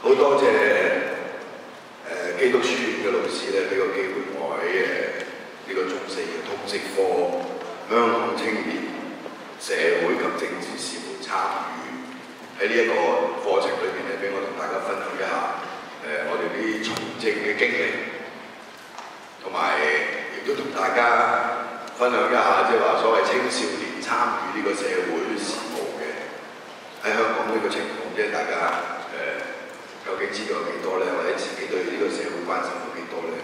好多謝基督書院嘅老師咧，俾個機會我喺呢個中四嘅通識科香港青年社會及政治事務參與喺呢一個課程裏邊咧，俾我同大家分享一下我哋啲從政嘅經歷，同埋亦都同大家分享一下即係話所謂青少年參與呢個社會事務嘅喺香港呢個情況，即係大家究竟知道有幾多咧，或者自己對呢個社會關心有幾多咧？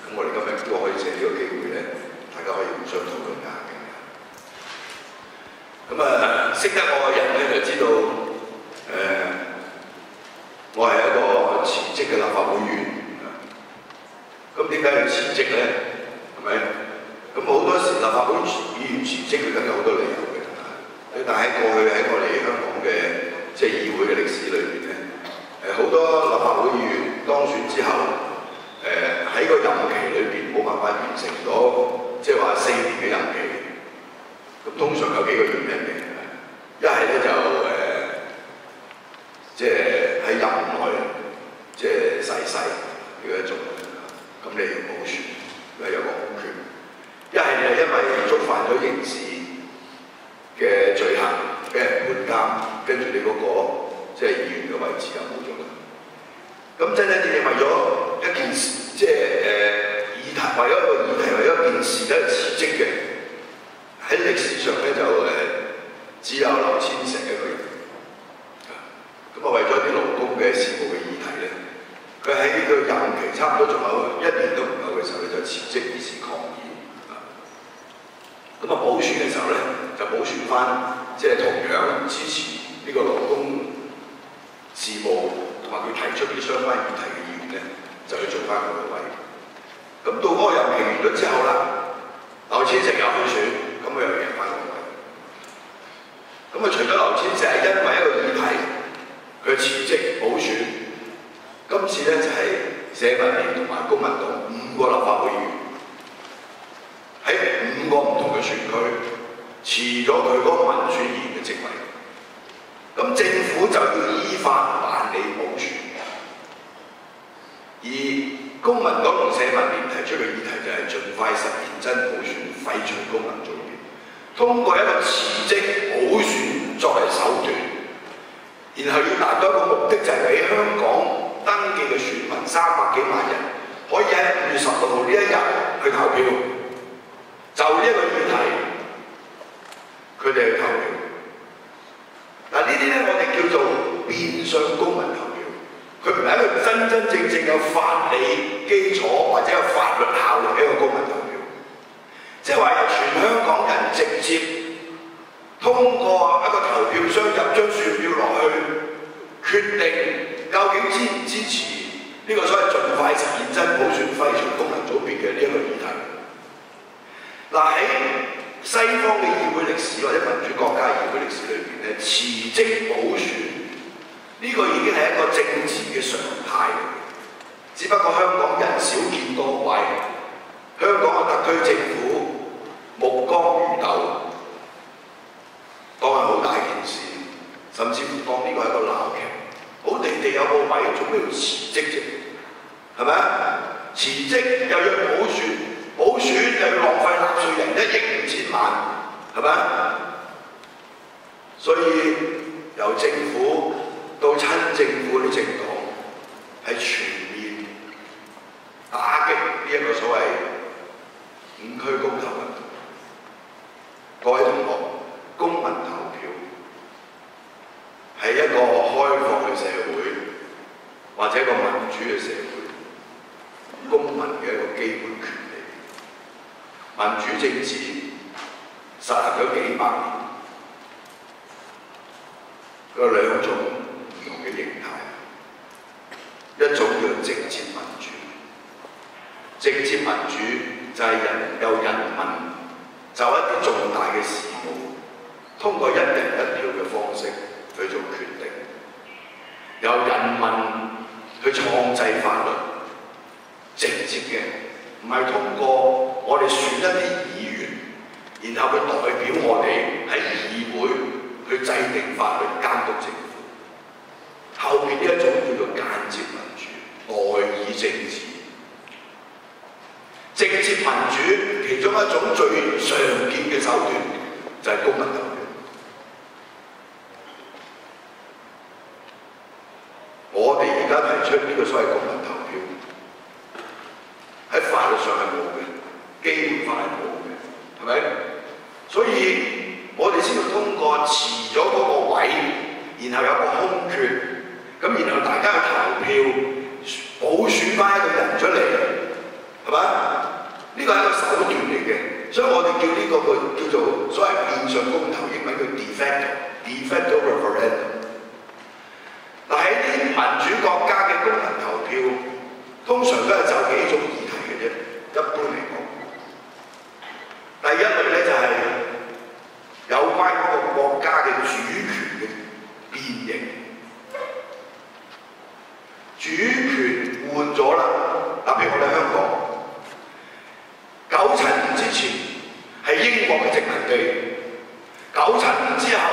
咁我哋今日都可以借呢個機會咧，大家可以互相討論下嘅。咁識得我嘅人咧就知道，我係一個辭職嘅立法會議員。咁點解要辭職咧？係咪？咁好多時立法會議員辭職，佢梗有好多理由嘅。但係過去喺我哋香港嘅即係議會嘅歷史裏邊咧。好多立法會議員當選之後，喺個任期裏邊冇辦法完成咗，即係話4年嘅任期。咁通常有幾個原因嘅，一係咧就即係喺任內即係逝世嘅一種，咁你冇選，因為有個空缺；一係就因為觸犯咗刑事嘅罪行，俾人判監，跟住你嗰個即係議員嘅位置又冇咗啦。咁真真正正為咗一件事，即係議題，為咗一個議題，為咗一件事咧辭職嘅，喺歷史上咧就只有劉千石一個人。咁為咗啲勞工嘅事務嘅議題咧，佢喺呢個任期差唔多仲有1年都唔夠嘅時候咧，就辭職以示抗議。咁補選嘅時候咧，就補選翻，即係同樣支持呢個勞工事務。同埋佢提出啲相關議題嘅議員咧，就去做翻佢個位。咁到嗰個任期完咗之後啦，劉千石又去選，咁佢又贏翻個位。咁除咗劉千石係因為一個議題，佢辭職補選，今次咧就係社民連同埋公民黨5個立法會議員喺5個唔同嘅選區辭咗佢嗰個民選議員嘅職位。咁政府就要依法辦理補選，而公民黨同社民連提出嘅議題就係盡快實現真普選，廢除功能組別，通過一個辭職補選作為手段，然後要達到一個目的，就係俾香港登記嘅選民300幾萬人可以喺5月16號呢一日去投票，就呢一個議題，佢哋去投票。嗱呢啲咧，我哋叫做變相公民投票，佢唔係一個真真正正有法理基礎或者有法律效力嘅一個公民投票，即係話由全香港人直接通過一個投票箱入張選票落去，決定究竟支唔支持呢個所謂盡快實現真普選、廢除功能組別嘅呢一個議題。嗱喺西方嘅議會歷史或者民主國家議會歷史裏邊咧，辭職補選呢個已經係一個政治嘅常態，只不過香港人少見多怪，香港嘅特區政府目光如豆，當係好大件事，甚至乎當呢個係一個鬧劇，好地地有個位，做咩要辭職啫？係咪啊？辭職又要補選。補選又要浪費納稅人1億5千萬，係咪？所以由政府到親政府啲政黨係全面打擊呢一個所謂5區公投運動。各位同學，公民投票係一個開放嘅社會，或者一個民主嘅社會，公民嘅一個基本權。民主政治實行咗幾百年，有2種唔同嘅形態，一種叫直接民主。直接民主就係由人民就一啲重大嘅事務，通過1人1票嘅方式去做決定，由人民去創制法律，直接嘅，唔係通過我哋選一啲議員，然後佢代表我哋喺議會去制定法律監督政府。後面呢一種叫做間接政治。直接民主其中一種最常見嘅手段就係公民投票。我哋而家提出呢個所謂公民投票，喺法律上係冇嘅，基本法係冇嘅，係咪？所以我哋先要通過遲咗嗰個位，然後有個空缺，咁然後大家去投票，補選翻一個人出嚟，係咪？呢個係一個手段嚟嘅，所以我哋叫呢個叫做所謂變相公投，英文叫 de facto referendum。嗱，喺啲民主國家嘅公民投票，通常都係就幾種議題嘅啫。一般嚟講，第一類咧就係有關嗰個國家嘅主權嘅變形，主權換咗啦。嗱，譬如我哋香港，97年之前係英國嘅殖民地，97年之後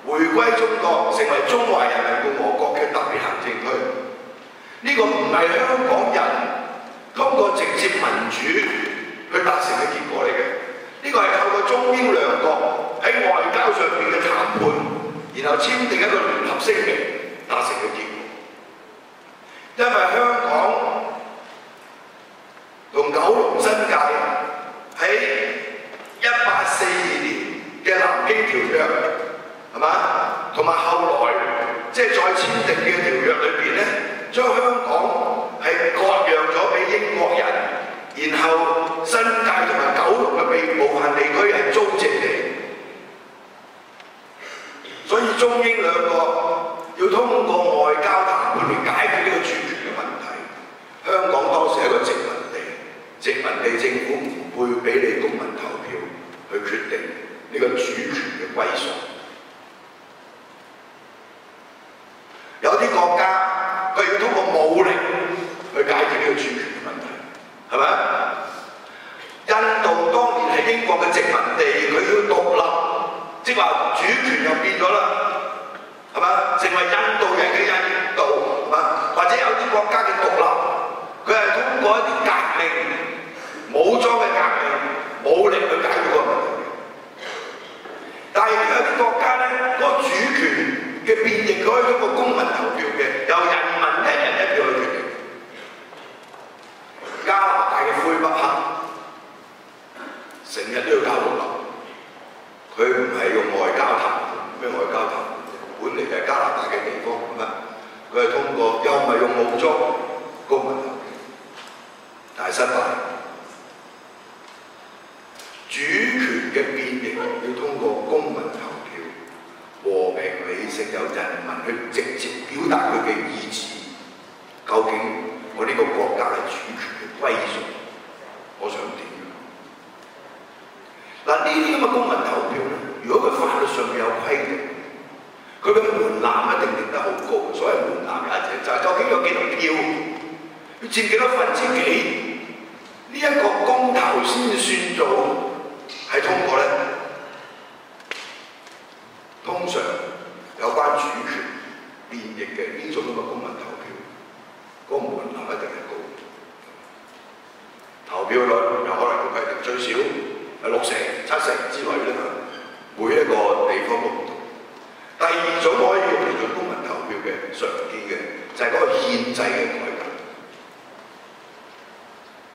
回歸中國，成為中華人民共和國嘅特別行政區。呢個唔係香港人通過直接民主去達成嘅結果嚟嘅，呢個係透過中英兩國喺外交上邊嘅談判，然後簽訂一個聯合聲明達成嘅結果。因為香港同九龍新界喺1842年嘅南京條約，係嘛？同埋後來即係再簽訂嘅條約裏邊咧，將香港係割讓咗俾英國人，然後新界同埋九龍嘅部分地區係租借地，所以中英兩國要通過外交談判嚟解決呢個主權嘅問題。香港當時係一個殖民地，殖民地政府唔會俾你公民投票去決定呢個主權嘅歸屬。有啲國家佢要通過武力去解決呢個主權嘅問題，係咪？印度當年係英國嘅殖民地，佢要獨立，即係話主權又變咗啦，係嘛？成為印度人嘅印度，係嘛？或者有啲國家嘅獨立，佢係通過一啲革命、武裝嘅革命、武力去解決個問題。但係有啲國家咧，嗰個主權嘅變形可以通過公民投票嘅，由人民一人一票去決定。加拿大嘅魁北克成日都要搞獨立，佢唔係用外交談判，咩外交談判？本嚟係加拿大嘅地方，係咪？佢係通過又唔係用武裝公民投票，但係失敗。主權嘅變形要通過公民投票，和平理性由人民去直接表達佢嘅意志。究竟我呢個國家嘅主權嘅歸屬，我想點？嗱，呢啲咁嘅公民投票咧，如果佢法律上面有規定，佢嘅門檻一定定得好高。所謂門檻就係究竟有幾多票，要佔幾多分之幾，呢一個公投先算做係通過咧。通常有關主權變形嘅呢種咁嘅公民投票，嗰個門檻一定係高。投票率有可能會規定最少係60%、70%之類咧，每一個地方都唔同。第二種可以用嚟做公民投票嘅常見嘅，就係嗰個憲制嘅改